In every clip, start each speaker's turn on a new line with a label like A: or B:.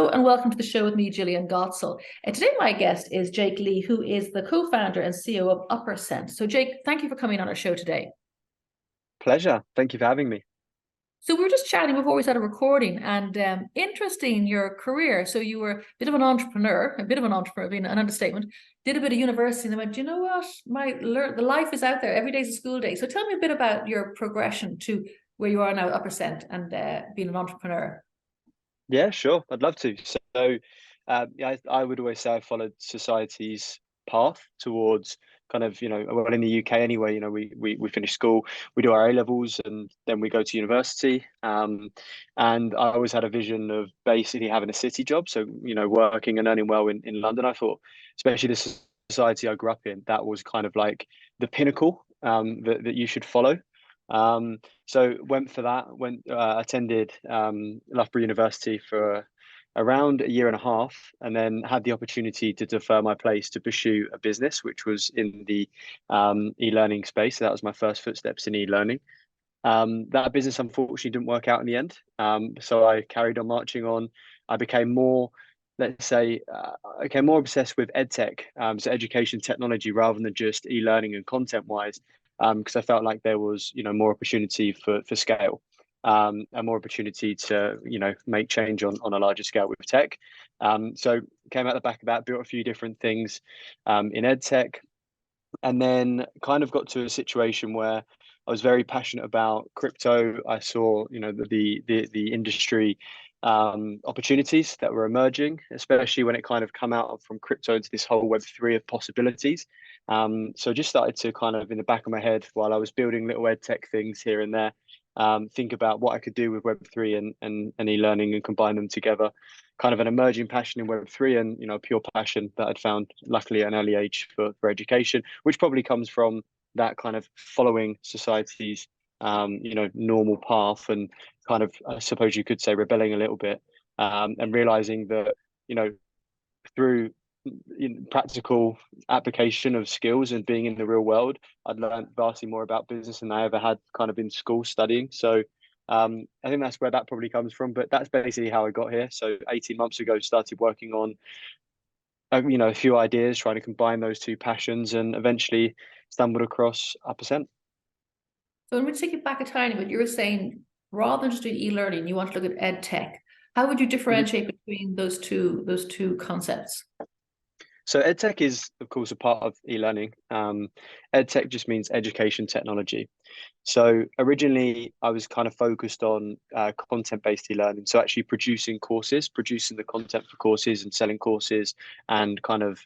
A: Hello and welcome to the show with me, Jillian Godsil. And today my guest is Jake Lee, who is the co-founder and CEO of Uppercent. So Jake, thank you for coming on our show today.
B: Pleasure. Thank you for having me.
A: So we were just chatting before we started recording, and interesting your career. So you were a bit of an entrepreneur, being an understatement. Did a bit of university, and then went, you know what? The life is out there. Every day's a school day. So tell me a bit about your progression to where you are now at Uppercent and being an entrepreneur.
B: Yeah, sure. I'd love to. So, I would always say I followed society's path towards kind of, well, in the UK anyway, we finish school, we do our A levels, and then we go to university. And I always had a vision of basically having a city job. So, working and earning well in London. I thought, especially the society I grew up in, that was kind of like the pinnacle that you should follow. So went for that, attended Loughborough University for around a year and a half, and then had the opportunity to defer my place to pursue a business, which was in the e-learning space. So that was my first footsteps in e-learning. That business unfortunately didn't work out in the end. So I carried on marching on. I became more, let's say, I became more obsessed with Edtech, so education technology, rather than just e-learning and content-wise, because I felt like there was, more opportunity for scale, and more opportunity to, make change on a larger scale with tech. So came out the back of that, built a few different things in Edtech, and then kind of got to a situation where I was very passionate about crypto. I saw, the industry opportunities that were emerging, especially when it kind of come out from crypto into this whole Web3 of possibilities. So just started to kind of, in the back of my head, while I was building little ed tech things here and there, think about what I could do with Web3 and e-learning and combine them together. Kind of an emerging passion in Web3 and, pure passion that I'd found luckily at an early age for education, which probably comes from that kind of following society's, normal path, and kind of, I suppose you could say, rebelling a little bit, and realizing that, through practical application of skills and being in the real world, I'd learned vastly more about business than I ever had kind of in school studying. So I think that's where that probably comes from, but that's basically how I got here. So 18 months ago, started working on, a few ideas, trying to combine those two passions, and eventually stumbled across Uppercent.
A: So when we take it back a tiny bit, you were saying rather than just doing e-learning, you want to look at ed tech. How would you differentiate between those two concepts?
B: So EdTech is, of course, a part of e-learning. EdTech just means education technology. So originally, I was kind of focused on content-based e-learning. So actually producing courses, producing the content for courses and selling courses, and kind of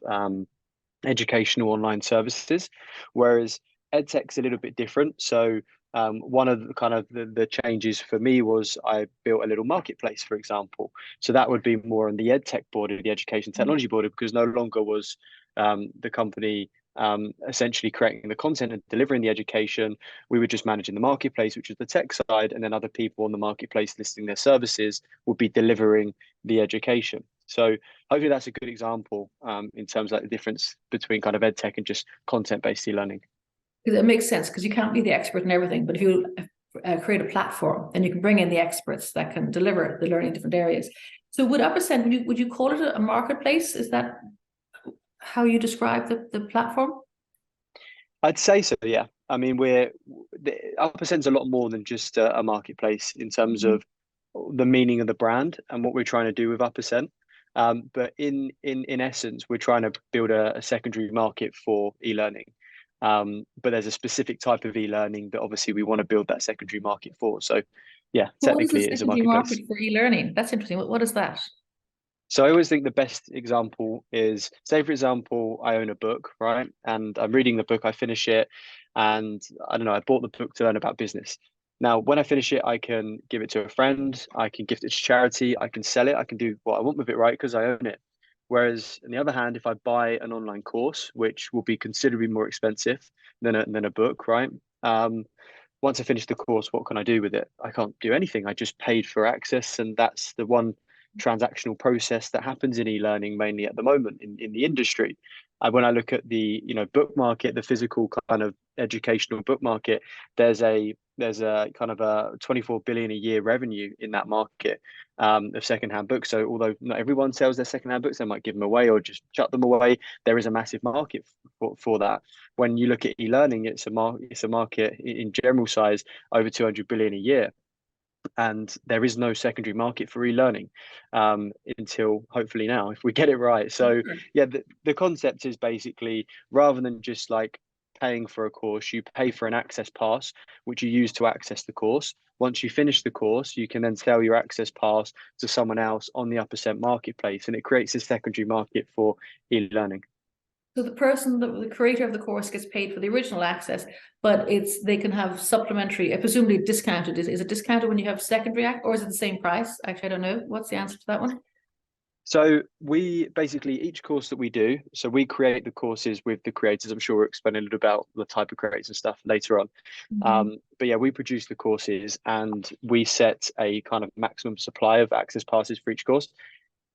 B: educational online services. Whereas EdTech's a little bit different. So one of the kind of the changes for me was I built a little marketplace, for example. So that would be more on the EdTech border, the education technology border, because no longer was the company essentially creating the content and delivering the education. We were just managing the marketplace, which is the tech side, and then other people on the marketplace listing their services would be delivering the education. So hopefully that's a good example in terms of the difference between kind of EdTech and just content-based e-learning.
A: Because it makes sense, because you can't be the expert in everything, but if you create a platform, then you can bring in the experts that can deliver the learning in different areas. So would Uppercent, would you call it a marketplace? Is that how you describe the platform?
B: I'd say so, yeah. I mean, Uppercent's a lot more than just a marketplace in terms of the meaning of the brand and what we're trying to do with Uppercent. But in essence, we're trying to build a secondary market for e-learning. But there's a specific type of e-learning that obviously we want to build that secondary market for. So yeah, technically it is a marketplace.
A: Market for e-learning? That's interesting. What is that?
B: So I always think the best example is, say, for example, I own a book, right? And I'm reading the book, I finish it, and I don't know, I bought the book to learn about business. Now, when I finish it, I can give it to a friend, I can gift it to charity, I can sell it, I can do what I want with it, right? Because I own it. Whereas on the other hand, if I buy an online course, which will be considerably more expensive than a book, right? Once I finish the course, what can I do with it? I can't do anything. I just paid for access, and that's the one transactional process that happens in e-learning mainly at the moment in the industry. When I look at the, book market, the physical kind of educational book market, there's a kind of a 24 billion a year revenue in that market, of secondhand books. So although not everyone sells their secondhand books, they might give them away or just chuck them away. There is a massive market for that. When you look at e-learning, it's a market in general size over 200 billion a year. And there is no secondary market for e-learning, until hopefully now, if we get it right. So yeah, the concept is basically, rather than just like paying for a course, you pay for an access pass, which you use to access the course. Once you finish the course, you can then sell your access pass to someone else on the Uppercent marketplace, and it creates a secondary market for e-learning.
A: So the creator of the course gets paid for the original access, but they can have supplementary, presumably discounted. Is it discounted when you have secondary or is it the same price? Actually, I don't know. What's the answer to that one?
B: So we basically, each course that we do, so we create the courses with the creators. I'm sure we'll explain a little about the type of creators and stuff later on. But yeah, we produce the courses and we set a kind of maximum supply of access passes for each course.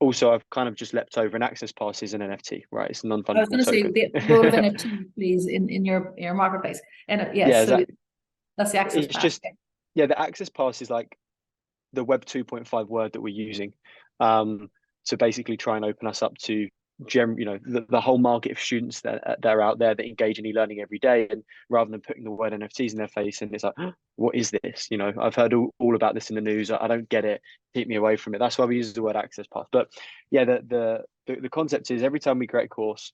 B: Also, I've kind of just leapt over an access pass is an NFT, right? It's a
A: I was going
B: non-fungible
A: to say
B: token.
A: the role of NFT, please, in your marketplace. And yes,
B: Yeah,
A: so that's the access
B: it's
A: pass.
B: just, yeah, the access pass is like the Web 2.5 word that we're using, to basically try and open us up to the whole market of students that are out there that engage in e-learning every day. And rather than putting the word NFTs in their face and it's like, oh, what is this? I've heard all about this in the news. I don't get it. Keep me away from it. That's why we use the word access pass. But yeah, the concept is, every time we create a course,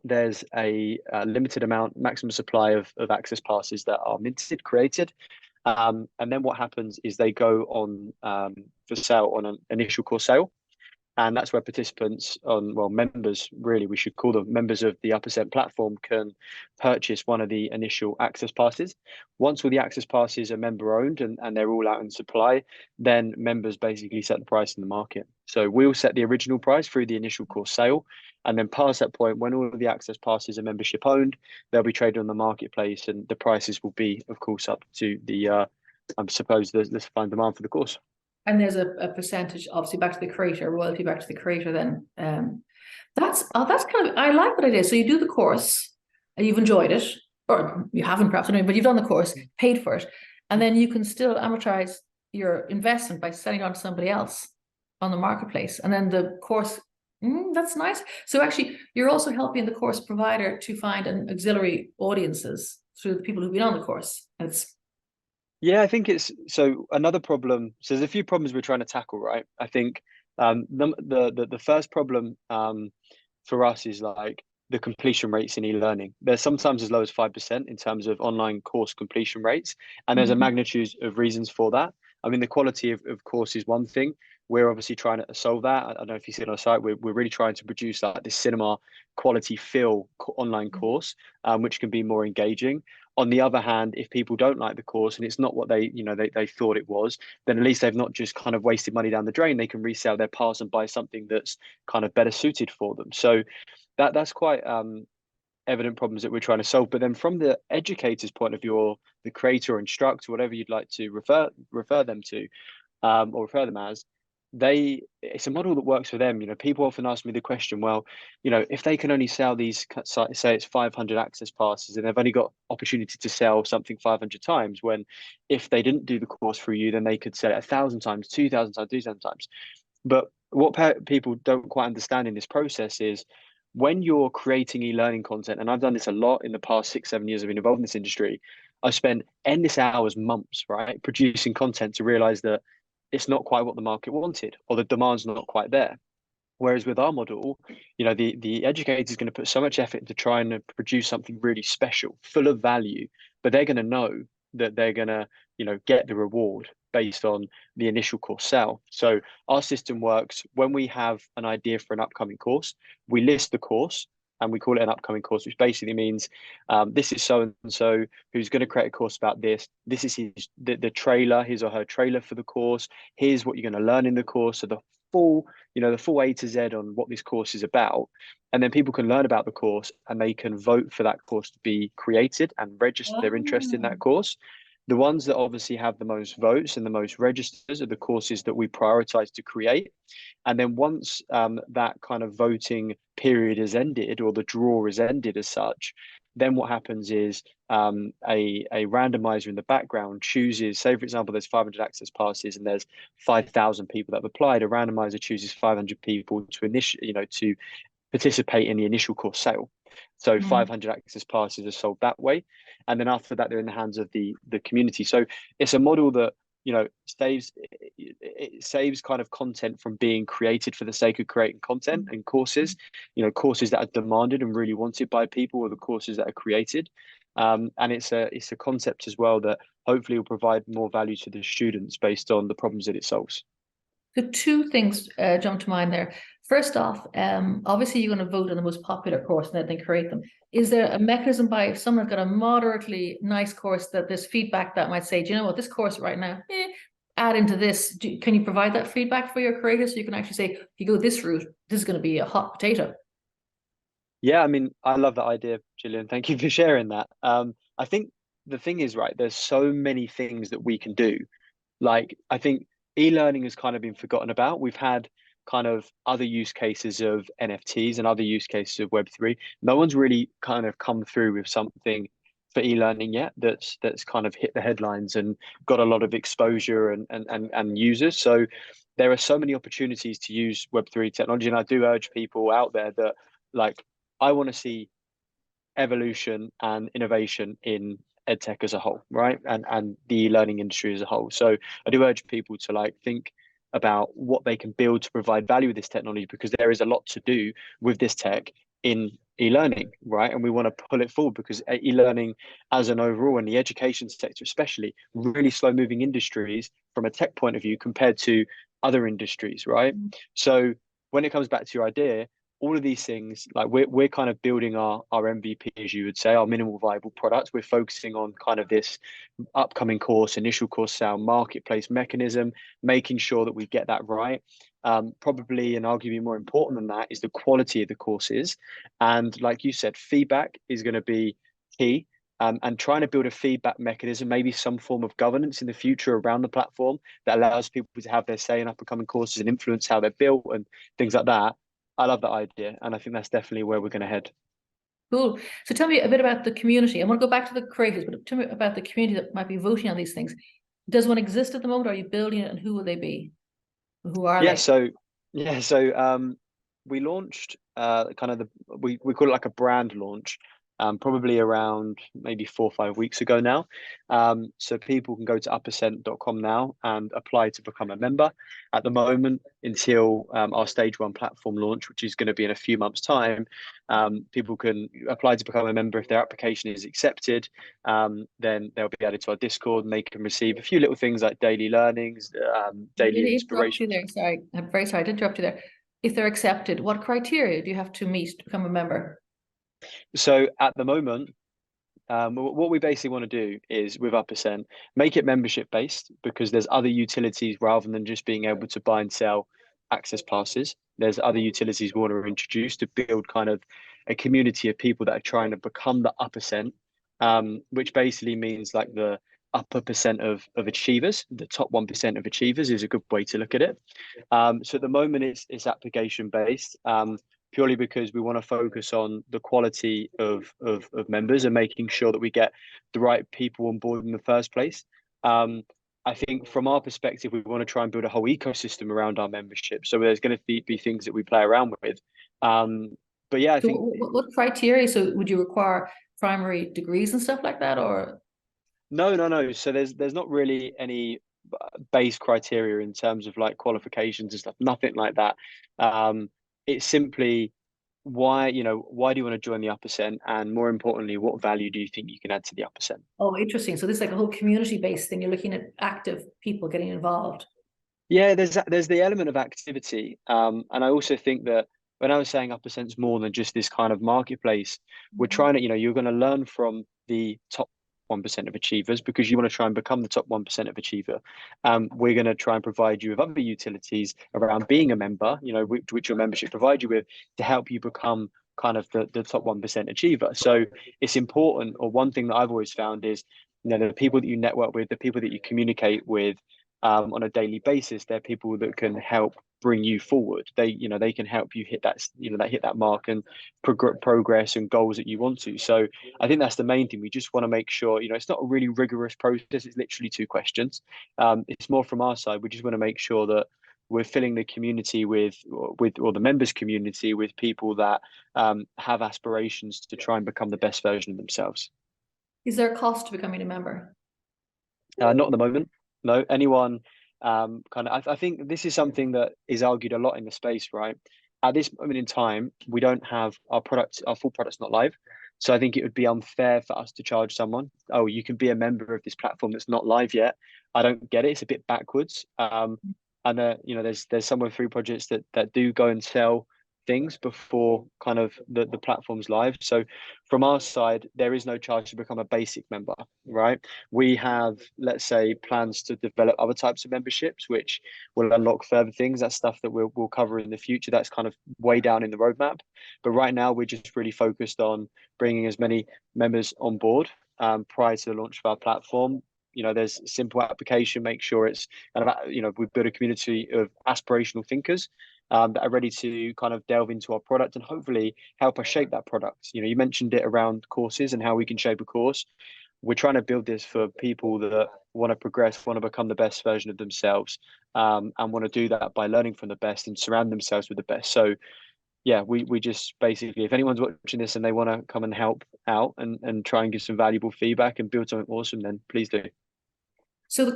B: there's a limited amount, maximum supply of access passes that are minted, created. And then what happens is they go on, for sale on an initial course sale. And that's where participants members, really, we should call them members of the Uppercent platform, can purchase one of the initial access passes. Once all the access passes are member owned and they're all out in supply, then members basically set the price in the market. So we'll set the original price through the initial course sale. And then past that point, when all of the access passes are membership owned, they'll be traded on the marketplace, and the prices will be, of course, up to the, I suppose, the supply and demand for the course.
A: And there's a percentage, obviously, back to the creator, royalty back to the creator. Then that's kind of, I like what it is. So you do the course and you've enjoyed it, or you haven't perhaps, but you've done the course, paid for it, and then you can still amortize your investment by selling it on to somebody else on the marketplace. And then the course, that's nice. So actually, you're also helping the course provider to find an auxiliary audiences through the people who've been on the course.
B: Yeah, I think it's, so another problem. So there's a few problems we're trying to tackle, right? I think the first problem, for us, is like the completion rates in e-learning. They're sometimes as low as 5% in terms of online course completion rates, and there's a magnitude of reasons for that. I mean, the quality of course is one thing. We're obviously trying to solve that. I don't know if you see it on our site. We're really trying to produce like this cinema quality feel online course, which can be more engaging. On the other hand, if people don't like the course and it's not what they thought it was, then at least they've not just kind of wasted money down the drain. They can resell their pass and buy something that's kind of better suited for them. So that's quite evident problems that we're trying to solve. But then from the educator's point of view, or the creator or instructor, whatever you'd like to refer them to, or refer them as, it's a model that works for them. People often ask me the question, well, if they can only sell these, say it's 500 access passes, and they've only got opportunity to sell something 500 times, when if they didn't do the course through you, then they could sell it 1,000 times, 2,000 times, 3,000 times. But what people don't quite understand in this process is, when you're creating e-learning content, and I've done this a lot in the past 6-7 years I've been involved in this industry, I've spent endless hours, months, right, producing content to realize that it's not quite what the market wanted, or the demand's not quite there. Whereas with our model, the educator is going to put so much effort into trying to produce something really special, full of value, but they're going to know that they're going to, get the reward based on the initial course sale. So our system works when we have an idea for an upcoming course, we list the course and we call it an upcoming course, which basically means, this is so and so who's going to create a course about this. This is the trailer, his or her trailer for the course. Here's what you're going to learn in the course. So the full A to Z on what this course is about. And then people can learn about the course and they can vote for that course to be created and register their interest in that course. The ones that obviously have the most votes and the most registers are the courses that we prioritize to create. And then once that kind of voting period is ended, or the draw is ended as such, then what happens is a randomizer in the background chooses, say for example, there's 500 access passes and there's 5,000 people that have applied. A randomizer chooses 500 people to participate in the initial course sale. So 500 access passes are sold that way, and then after that they're in the hands of the community. So it's a model that saves kind of content from being created for the sake of creating content, and courses that are demanded and really wanted by people, or the courses that are created. And it's a concept as well that hopefully will provide more value to the students based on the problems that it solves.
A: So two things jump to mind there. First off, obviously you're going to vote on the most popular course and then create them. Is there a mechanism by, if someone's got a moderately nice course, that there's feedback that might say, do you know what, this course right now, add into this? Can you provide that feedback for your creators, so you can actually say, if you go this route, this is going to be a hot potato?
B: Yeah, I mean, I love that idea, Jillian. Thank you for sharing that. I think the thing is, right, there's so many things that we can do. Like, I think e-learning has kind of been forgotten about. We've had kind of other use cases of NFTs and other use cases of Web3. No one's really kind of come through with something for e-learning yet that's kind of hit the headlines and got a lot of exposure and users. So there are so many opportunities to use Web3 technology, and I do urge people out there that, like, I want to see evolution and innovation in edtech as a whole, right? And the learning industry as a whole. So I do urge people to like think about what they can build to provide value with this technology, because there is a lot to do with this tech in e-learning, right? And we want to pull it forward, because e-learning as an overall, and the education sector especially, really slow moving industries from a tech point of view compared to other industries, right? So when it comes back to your idea, all of these things, like we're kind of building our MVP, as you would say, our minimal viable product. We're focusing on kind of this upcoming course, initial course sale, marketplace mechanism, making sure that we get that right. Probably, and arguably more important than that, is the quality of the courses. And like you said, feedback is going to be key. And trying to build a feedback mechanism, maybe some form of governance in the future around the platform that allows people to have their say in up and coming courses and influence how they're built and things like that. I love that idea, and I think that's definitely where we're going to head.
A: Cool. So tell me a bit about the community. I want to go back to the creators, but tell me about the community that might be voting on these things. Does one exist at the moment? Are you building it, and who will they be? Who are
B: Yeah,
A: they?
B: so we launched kind of we call it like a brand launch, probably around maybe 4 or 5 weeks ago now. So people can go to uppercent.com now and apply to become a member. At the moment, until our stage 1 platform launch, which is going to be in a few months' time, people can apply to become a member. If their application is accepted, then they'll be added to our Discord, and they can receive a few little things like daily learnings, daily
A: Interrupt you
B: inspiration.
A: there. Sorry, I'm very sorry to interrupt you there. If they're accepted, what criteria do you have to meet to become a member?
B: So at the moment, what we basically want to do is, with Uppercent, make it membership based, because there's other utilities rather than just being able to buy and sell access passes. There's other utilities we want to introduce to build kind of a community of people that are trying to become the Uppercent, which basically means like the upper percent of achievers, the top 1% of achievers is a good way to look at it. So at the moment it's application based. Purely because we want to focus on the quality of members and making sure that we get the right people on board in the first place. I think from our perspective, we want to try and build a whole ecosystem around our membership. So there's going to be things that we play around with. But yeah, I
A: So
B: think
A: what criteria? So would you require primary degrees and stuff like that, or?
B: no. So there's not really any base criteria in terms of like qualifications and stuff. Nothing like that. It's simply why do you want to join the Uppercent, and more importantly, what value do you think you can add to the Uppercent?
A: Oh, interesting. So this is like a whole community-based thing. You're looking at active people getting involved.
B: Yeah, there's the element of activity, and I also think that when I was saying Uppercent's more than just this kind of marketplace, we're trying to, you're going to learn from the top 1% of achievers, because you want to try and become the top 1% of achiever. We're going to try and provide you with other utilities around being a member, which your membership provides you with, to help you become kind of the top 1% achiever. So it's important, or one thing that I've always found is the people that you network with, the people that you communicate with on a daily basis, they're people that can help bring you forward. They can help you hit that mark and progress and goals that you want to. So I think that's the main thing. We just want to make sure, it's not a really rigorous process. It's literally 2 questions. It's more from our side. We just want to make sure that we're filling the community or the members community with people that have aspirations to try and become the best version of themselves.
A: Is there a cost to becoming a member?
B: Not at the moment. No, anyone I think this is something that is argued a lot in the space, right? At this moment in time, we don't have our full product's not live. So I think it would be unfair for us to charge someone, oh, you can be a member of this platform that's not live yet. I don't get it. It's a bit backwards. And there's some Web3 projects that do go and sell things before kind of the platform's live. So from our side, there is no charge to become a basic member, right? We have, let's say, plans to develop other types of memberships, which will unlock further things. That's stuff that we'll cover in the future. That's kind of way down in the roadmap. But right now, we're just really focused on bringing as many members on board prior to the launch of our platform. There's simple application, make sure it's kind of, we build a community of aspirational thinkers that are ready to kind of delve into our product and hopefully help us shape that product. You mentioned it around courses and how we can shape a course. We're trying to build this for people that want to progress, want to become the best version of themselves, and want to do that by learning from the best and surround themselves with the best. So yeah, we just basically, if anyone's watching this and they want to come and help out and try and give some valuable feedback and build something awesome, then please do.
A: So the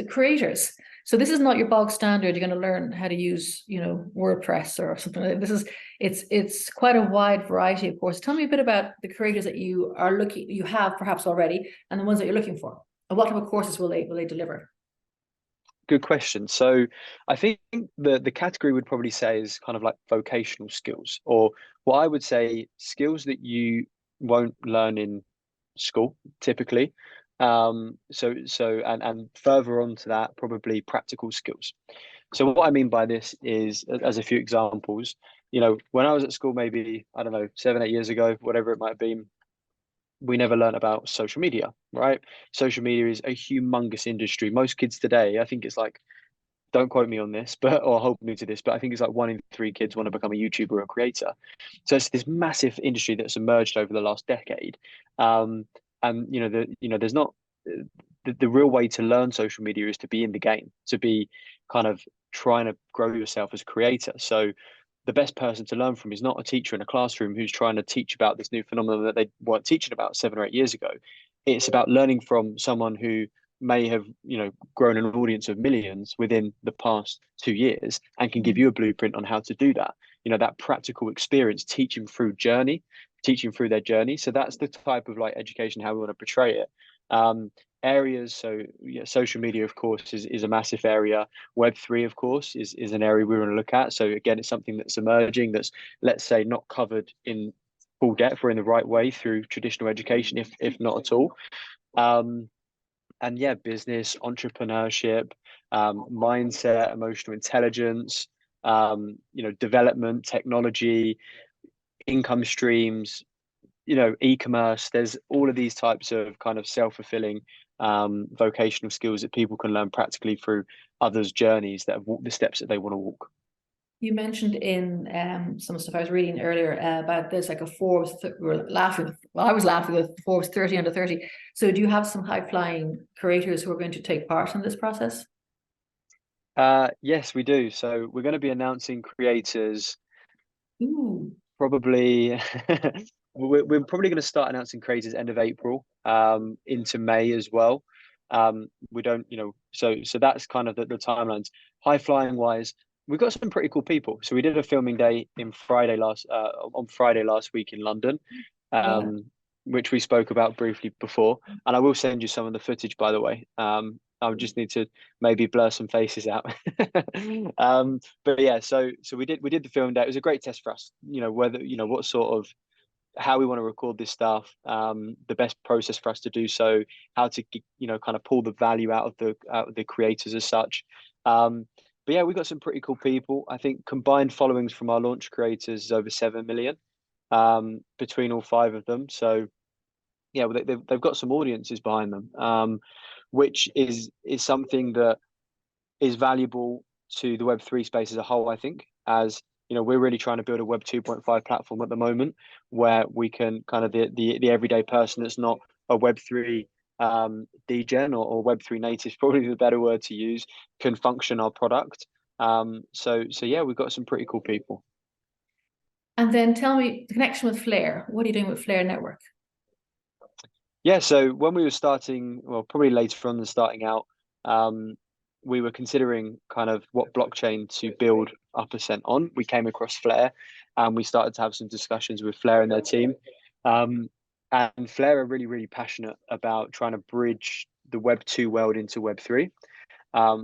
A: creators. So this is not your bog standard. You're going to learn how to use, WordPress or something like that. It's quite a wide variety of courses. Tell me a bit about the creators that you have perhaps already, and the ones that you're looking for. And what type of courses will they deliver?
B: Good question. So I think the category would probably say is kind of like vocational skills, or what I would say skills that you won't learn in school typically. And further on to that, probably practical skills. So what I mean by this is, as a few examples, when I was at school, maybe, I don't know, 7, 8 years ago, whatever it might be, we never learned about social media, right? Social media is a humongous industry. Most kids today, I think it's like, don't quote me on this, or hold me to this, but I think it's like 1 in 3 kids want to become a YouTuber or a creator. So it's this massive industry that's emerged over the last decade. And there's not the real way to learn social media is to be in the game, to be kind of trying to grow yourself as a creator. So the best person to learn from is not a teacher in a classroom who's trying to teach about this new phenomenon that they weren't teaching about 7 or 8 years ago. It's about learning from someone who may have grown an audience of millions within the past 2 years and can give you a blueprint on how to do that. That practical experience, teaching through their journey. So that's the type of like education, how we want to portray it. Areas, so yeah, social media of course is a massive area. Web3 of course is an area we want to look at. So again, it's something that's emerging, that's, let's say, not covered in full depth or in the right way through traditional education, if not at all. And yeah, business, entrepreneurship, mindset, emotional intelligence, development, technology, income streams, e-commerce. There's all of these types of kind of self-fulfilling vocational skills that people can learn practically through others' journeys that have walked the steps that they want to walk.
A: You mentioned in some stuff I was reading earlier about there's like a Forbes. We're laughing. Well, I was laughing with Forbes 30 under 30. So do you have some high flying creators who are going to take part in this process?
B: Yes, we do. So we're going to be announcing creators.
A: Ooh.
B: Probably we're probably going to start announcing creators end of April into May as well. We don't, so that's kind of the timelines. High flying wise, we've got some pretty cool people. So we did a filming day on Friday last week in London, which we spoke about briefly before. And I will send you some of the footage, by the way. I would just need to maybe blur some faces out. But yeah, so we did the film day. It was a great test for us, whether, what sort of, how we want to record this stuff, the best process for us to do so, how to, kind of pull the value out of the creators as such. But yeah, we got some pretty cool people. I think combined followings from our launch creators is over 7 million between all 5 of them. So yeah, well, they've got some audiences behind them, which is something that is valuable to the Web3 space as a whole. I think, as you know, we're really trying to build a Web 2.5 platform at the moment where we can kind of the everyday person that's not a Web3 degen or Web3 native, is probably the better word to use, can function our product. So yeah, we've got some pretty cool people.
A: And then tell me the connection with Flare. What are you doing with Flare Network?
B: Yeah, so when we were starting, well, probably later on than starting out, um, we were considering kind of what blockchain to build Uppercent on. We came across Flare, and we started to have some discussions with Flare and their team. Um, and Flare are really, really passionate about trying to bridge the Web 2 world into Web 3,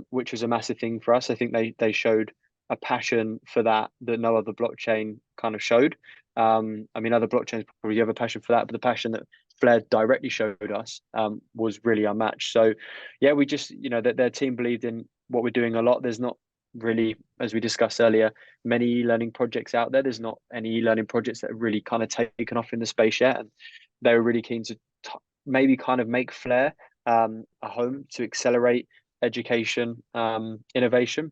B: which was a massive thing for us. I think they showed a passion for that no other blockchain kind of showed. I mean, other blockchains probably have a passion for that, but the passion that Flare directly showed us was really unmatched. So, yeah, we just, you know, that their team believed in what we're doing a lot. There's not really, as we discussed earlier, many e-learning projects out there. There's not any e-learning projects that have really kind of taken off in the space yet, and they were really keen to maybe kind of make Flare a home to accelerate education innovation.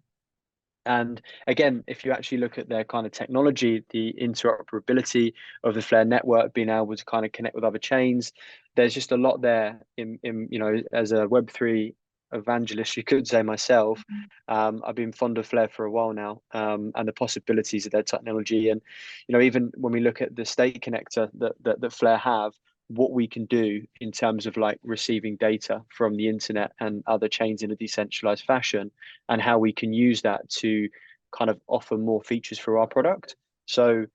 B: And again, if you actually look at their kind of technology, the interoperability of the Flare network, being able to kind of connect with other chains, there's just a lot there in you know, as a Web3 evangelist, you could say myself, I've been fond of Flare for a while now, and the possibilities of their technology. And, you know, even when we look at the state connector that Flare have, what we can do in terms of like receiving data from the internet and other chains in a decentralized fashion, and how we can use that to kind of offer more features for our product. So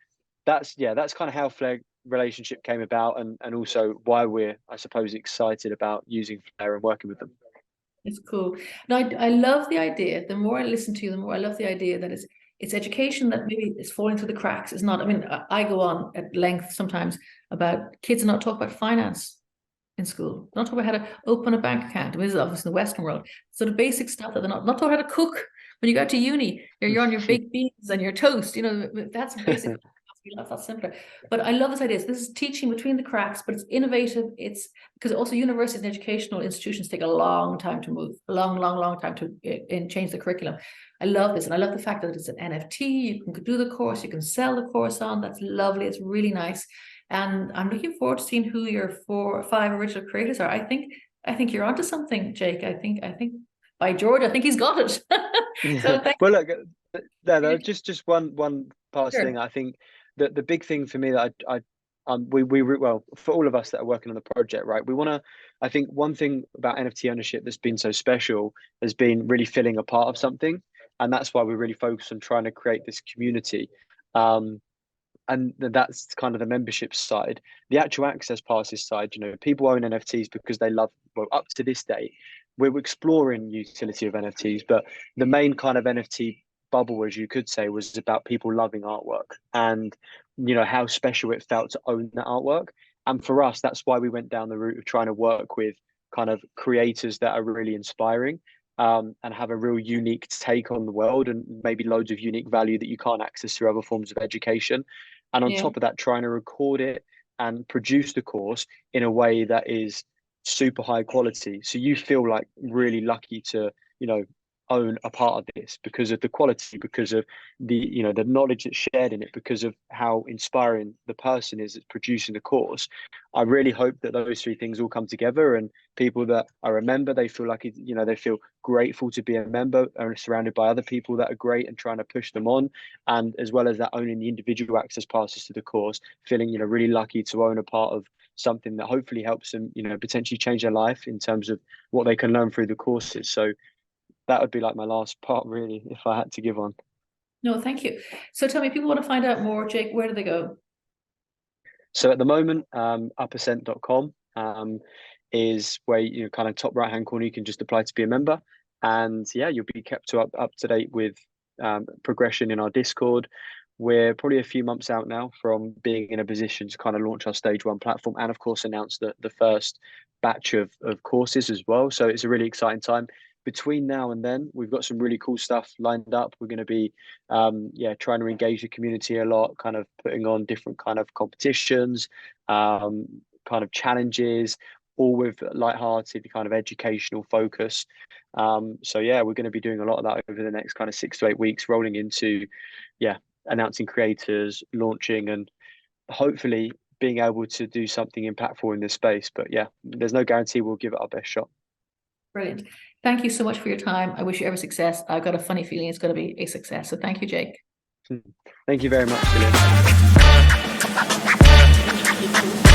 B: that's kind of how Flare relationship came about, and also why we're, I suppose, excited about using Flare and working with them.
A: It's cool. Now, I love the idea. The more I listen to you, the more I love the idea that it's education that maybe is falling through the cracks. It's not. I mean, I go on at length sometimes about kids not talk about finance in school. Not talk about how to open a bank account. I mean, this is obviously in the Western world. So the basic stuff that they're not taught how to cook. When you go to uni, you're on your baked beans and your toast. You know, that's basic. That's simpler. But I love this idea. This is teaching between the cracks, but it's innovative. It's because also universities and educational institutions take a long time to move, a long time to change the curriculum. I love this. And I love the fact that it's an NFT. You can do the course, you can sell the course on. That's lovely. It's really nice. And I'm looking forward to seeing who your 4 or 5 original creators are. I think you're onto something, Jake. I think by George, I think he's got it. So thank
B: Well, look, no, just one past
A: Sure.
B: thing. I think that the big thing for me that well, for all of us that are working on the project, right, we want to, I think one thing about NFT ownership that's been so special has been really feeling a part of something, and that's why we're really focused on trying to create this community. And that's kind of the membership side. The actual access passes side, you know, people own NFTs because they love, well, up to this day we're exploring utility of NFTs, but the main kind of NFT bubble, as you could say, was about people loving artwork, and you know how special it felt to own that artwork. And for us, that's why we went down the route of trying to work with kind of creators that are really inspiring, and have a real unique take on the world, and maybe loads of unique value that you can't access through other forms of education. And on
A: Yeah.
B: top of that, trying to record it and produce the course in a way that is super high quality. So you feel like really lucky to, you know, own a part of this because of the quality, because of the, you know, the knowledge that's shared in it, because of how inspiring the person is that's producing the course. I really hope that those 3 things all come together, and people that are a member, they feel like, you know, they feel grateful to be a member and surrounded by other people that are great and trying to push them on. And as well as that, owning the individual access passes to the course, feeling, you know, really lucky to own a part of something that hopefully helps them, you know, potentially change their life in terms of what they can learn through the courses. So that would be like my last part, really, if I had to give one.
A: No, thank you. So tell me, people want to find out more, Jake, where do they go?
B: So at the moment, uppercent.com is where, you know, kind of top right hand corner, you can just apply to be a member. And yeah, you'll be kept up to date with progression in our Discord. We're probably a few months out now from being in a position to kind of launch our stage 1 platform, and of course announce the first batch of courses as well. So it's a really exciting time. Between now and then, we've got some really cool stuff lined up. We're going to be trying to engage the community a lot, kind of putting on different kind of competitions, kind of challenges, all with lighthearted kind of educational focus. So yeah, we're going to be doing a lot of that over the next kind of 6 to 8 weeks, rolling into, announcing creators, launching, and hopefully being able to do something impactful in this space. But yeah, there's no guarantee we'll give it our best shot.
A: Brilliant. Thank you so much for your time. I wish you every success. I've got a funny feeling it's going to be a success. So thank you, Jake.
B: Thank you very much, Jillian.